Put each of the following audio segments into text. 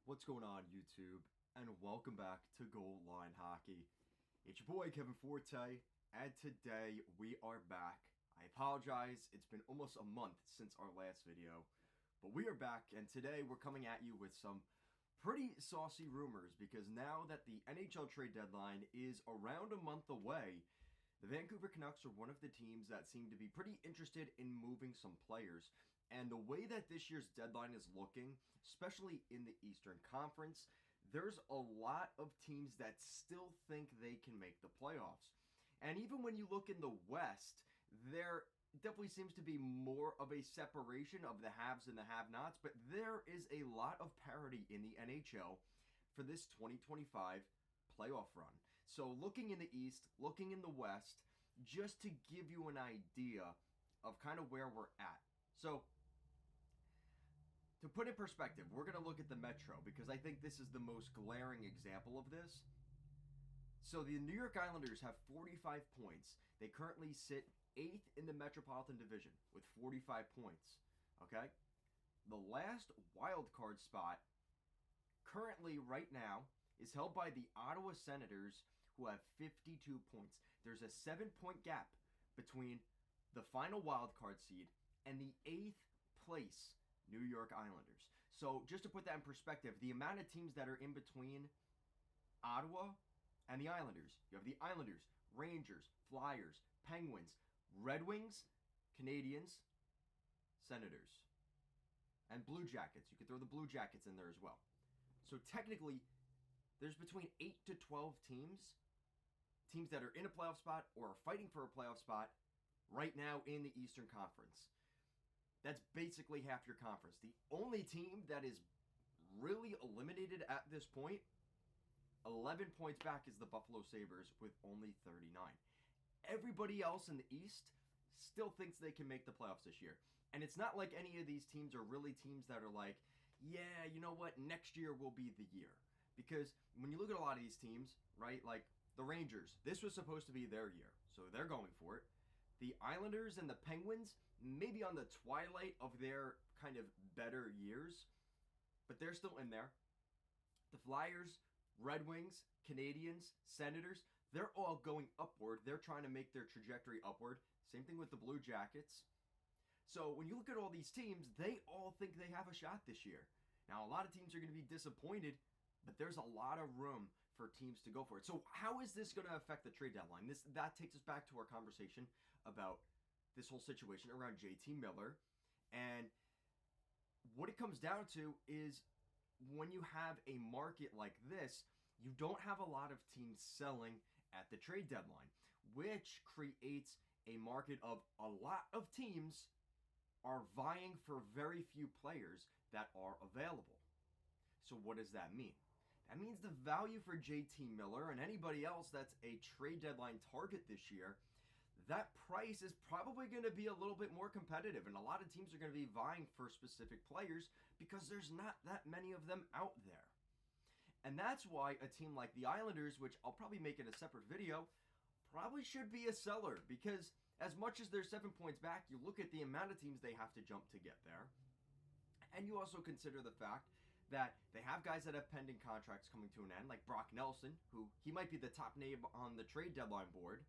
What's going on, YouTube? And welcome back to Goal Line Hockey. It's your boy Kevin Forte, and today we are back. I apologize, it's been almost a month since our last video, but we are back, and today we're coming at you with some pretty saucy rumors because now that the NHL trade deadline is around a month away, the Vancouver Canucks are one of the teams that seem to be pretty interested in moving some players. And the way that this year's deadline is looking, especially in the Eastern Conference, there's a lot of teams that still think they can make the playoffs. And even when you look in the West, there definitely seems to be more of a separation of the haves and the have-nots, but there is a lot of parity in the NHL for this 2025 playoff run. So looking in the East, looking in the West, just to give you an idea of kind of where we're at. So to put in perspective, we're going to look at the Metro because I think this is the most glaring example of this. So the New York Islanders have 45 points. They currently sit 8th in the Metropolitan Division with 45 points. Okay? The last wild card spot currently right now is held by the Ottawa Senators, who have 52 points. There's a 7-point gap between the final wild card seed and the 8th place New York Islanders. So just to put that in perspective, the amount of teams that are in between Ottawa and the Islanders, you have the Islanders, Rangers, Flyers, Penguins, Red Wings, Canadians, Senators, and Blue Jackets. You could throw the Blue Jackets in there as well. So technically, there's between 8 to 12 teams that are in a playoff spot or are fighting for a playoff spot right now in the Eastern Conference. That's basically half your conference. The only team that is really eliminated at this point, 11 points back, is the Buffalo Sabres with only 39. Everybody else in the East still thinks they can make the playoffs this year. And it's not like any of these teams are really teams that are like, yeah, you know what, next year will be the year. Because when you look at a lot of these teams, right, like the Rangers, this was supposed to be their year, so they're going for it. The Islanders and the Penguins, maybe on the twilight of their kind of better years, but they're still in there. The Flyers, Red Wings, Canadians, Senators, they're all going upward. They're trying to make their trajectory upward. Same thing with the Blue Jackets. So when you look at all these teams, they all think they have a shot this year. Now, a lot of teams are going to be disappointed, but there's a lot of room for teams to go for it. So how is this going to affect the trade deadline? That takes us back to our conversation about this whole situation around JT Miller. And what it comes down to is when you have a market like this, you don't have a lot of teams selling at the trade deadline, which creates a market of a lot of teams are vying for very few players that are available. So what does that mean? That means the value for JT Miller and anybody else that's a trade deadline target this year, that price is probably going to be a little bit more competitive. And a lot of teams are going to be vying for specific players because there's not that many of them out there. And that's why a team like the Islanders, which I'll probably make in a separate video, probably should be a seller. Because as much as they're 7 points back, you look at the amount of teams they have to jump to get there. And you also consider the fact that they have guys that have pending contracts coming to an end, like Brock Nelson, who he might be the top name on the trade deadline board.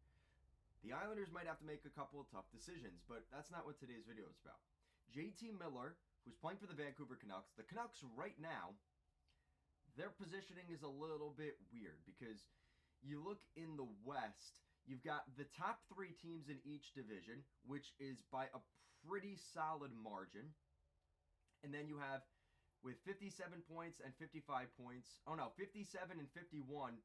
The Islanders might have to make a couple of tough decisions, but that's not what today's video is about. JT Miller, who's playing for the Vancouver Canucks, the Canucks right now, their positioning is a little bit weird because you look in the West, you've got the top 3 teams in each division, which is by a pretty solid margin. And then you have, with 57 points and 55 points, 57 and 51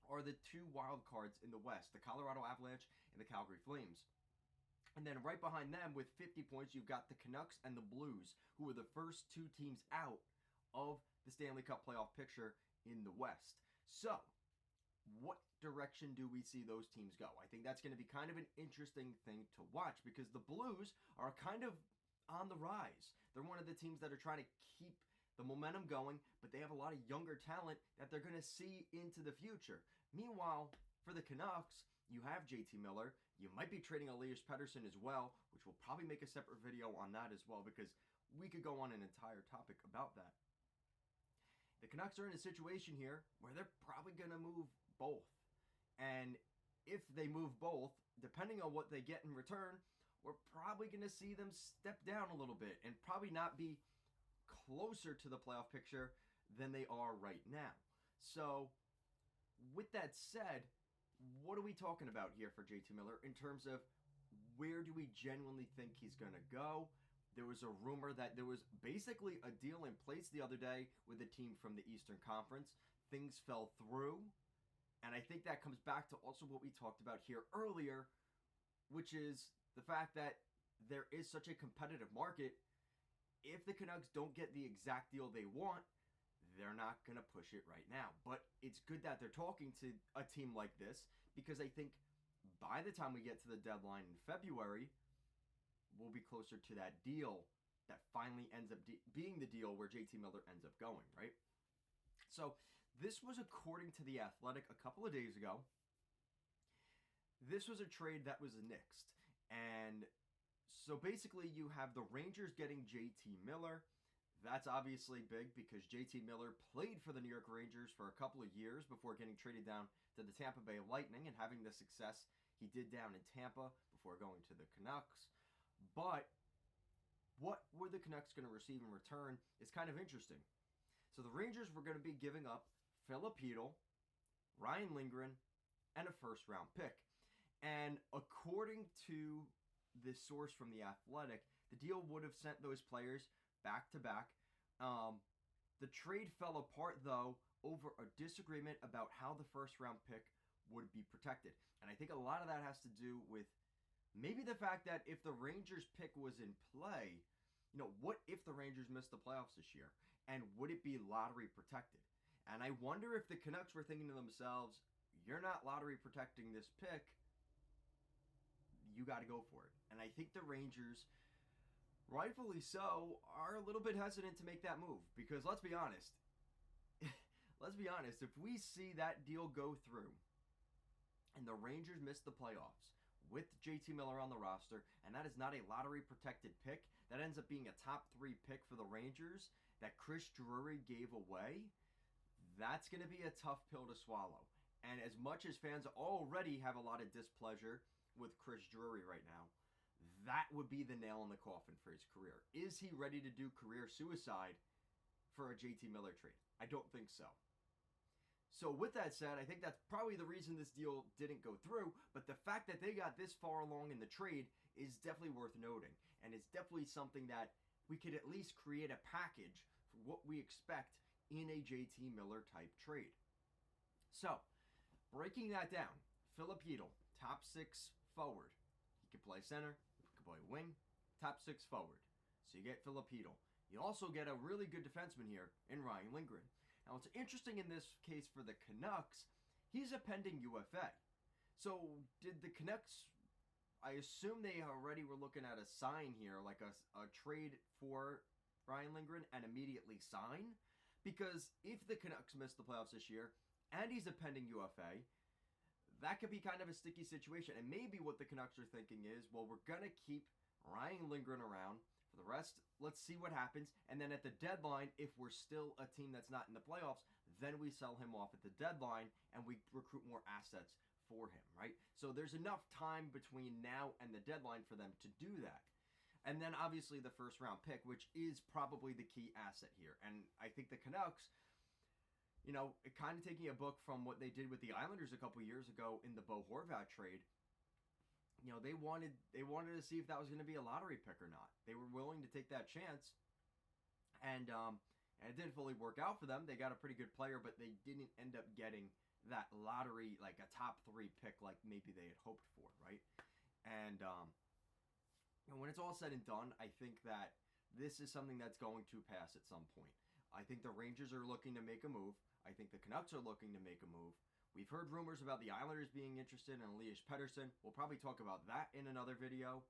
are the 2 wild cards in the West, the Colorado Avalanche and the Calgary Flames. And then right behind them with 50 points, you've got the Canucks and the Blues, who are the first 2 teams out of the Stanley Cup playoff picture in the West. So, what direction do we see those teams go? I think that's going to be kind of an interesting thing to watch because the Blues are kind of on the rise. They're one of the teams that are trying to keep the momentum going, but they have a lot of younger talent that they're going to see into the future. Meanwhile, for the Canucks, you have JT Miller. You might be trading Elias Pettersson as well, which we'll probably make a separate video on that as well because we could go on an entire topic about that. the Canucks are in a situation here where they're probably going to move both. And if they move both, depending on what they get in return, we're probably going to see them step down a little bit and probably not be closer to the playoff picture than they are right now. So, with that said, what are we talking about here for JT Miller in terms of where do we genuinely think he's going to go? There was a rumor that there was basically a deal in place the other day with a team from the Eastern Conference. Things fell through. And I think that comes back to also what we talked about here earlier, which is the fact that there is such a competitive market. If the Canucks don't get the exact deal they want, they're not going to push it right now. But it's good that they're talking to a team like this, because I think by the time we get to the deadline in February, we'll be closer to that deal that finally ends up being the deal where JT Miller ends up going, right? So this was according to The Athletic a couple of days ago. This was a trade that was nixed. And so basically you have the Rangers getting JT Miller. That's obviously big because JT Miller played for the New York Rangers for a couple of years before getting traded down to the Tampa Bay Lightning and having the success he did down in Tampa before going to the Canucks. But what were the Canucks going to receive in return is kind of interesting. So the Rangers were going to be giving up Philip Hedl, Ryan Lindgren, and a first-round pick. And according to this source from The Athletic, the deal would have sent those players back-to-back. The trade fell apart, though, over a disagreement about how the first-round pick would be protected. And I think a lot of that has to do with maybe the fact that if the Rangers pick was in play, what if the Rangers missed the playoffs this year? And would it be lottery protected? And I wonder if the Canucks were thinking to themselves, you're not lottery protecting this pick, you got to go for it. And I think the Rangers, rightfully so, are a little bit hesitant to make that move. Because let's be honest, if we see that deal go through and the Rangers miss the playoffs with JT Miller on the roster, and that is not a lottery protected pick, that ends up being a top 3 pick for the Rangers that Chris Drury gave away, that's going to be a tough pill to swallow. And as much as fans already have a lot of displeasure with Chris Drury right now, that would be the nail in the coffin for his career. Is he ready to do career suicide for a JT Miller trade? I don't think so. So with that said, I think that's probably the reason this deal didn't go through, but the fact that they got this far along in the trade is definitely worth noting, and it's definitely something that we could at least create a package for what we expect in a JT Miller type trade. So, breaking that down, Philip Hedl, top 6 forward. He can play center, he can play wing, top 6 forward. So you get Philip Hedl. You also get a really good defenseman here in Ryan Lindgren. Now, what's interesting in this case for the Canucks, he's a pending UFA. So, did the Canucks, I assume they already were looking at a sign here, like a trade for Ryan Lindgren and immediately sign? Because if the Canucks miss the playoffs this year, and he's a pending UFA, that could be kind of a sticky situation. And maybe what the Canucks are thinking is, well, we're going to keep Ryan Lindgren around. For the rest, let's see what happens. And then at the deadline, if we're still a team that's not in the playoffs, then we sell him off at the deadline and we recruit more assets for him, right? So there's enough time between now and the deadline for them to do that. And then obviously the first round pick, which is probably the key asset here. And I think the Canucks, kind of taking a book from what they did with the Islanders a couple years ago in the Bo Horvat trade, they wanted to see if that was going to be a lottery pick or not. They were willing to take that chance, and it didn't fully work out for them. They got a pretty good player, but they didn't end up getting that lottery, like a top 3 pick like maybe they had hoped for, right? And when it's all said and done, I think that this is something that's going to pass at some point. I think the Rangers are looking to make a move. I think the Canucks are looking to make a move. We've heard rumors about the Islanders being interested in Elias Pettersson. We'll probably talk about that in another video.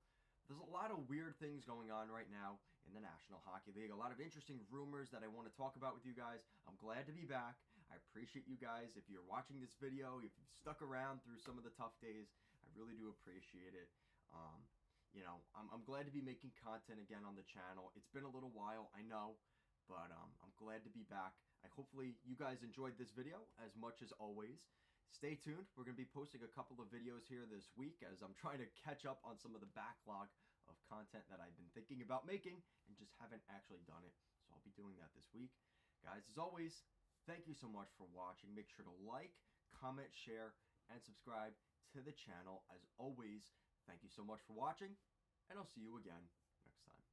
There's a lot of weird things going on right now in the National Hockey League. A lot of interesting rumors that I want to talk about with you guys. I'm glad to be back. I appreciate you guys. If you're watching this video, if you've stuck around through some of the tough days, I really do appreciate it. I'm glad to be making content again on the channel. It's been a little while, I know, but I'm glad glad to be back. Hopefully you guys enjoyed this video as much as always. Stay tuned. We're going to be posting a couple of videos here this week as I'm trying to catch up on some of the backlog of content that I've been thinking about making and just haven't actually done it. So I'll be doing that this week. Guys, as always, thank you so much for watching. Make sure to like, comment, share, and subscribe to the channel. As always, thank you so much for watching, and I'll see you again next time.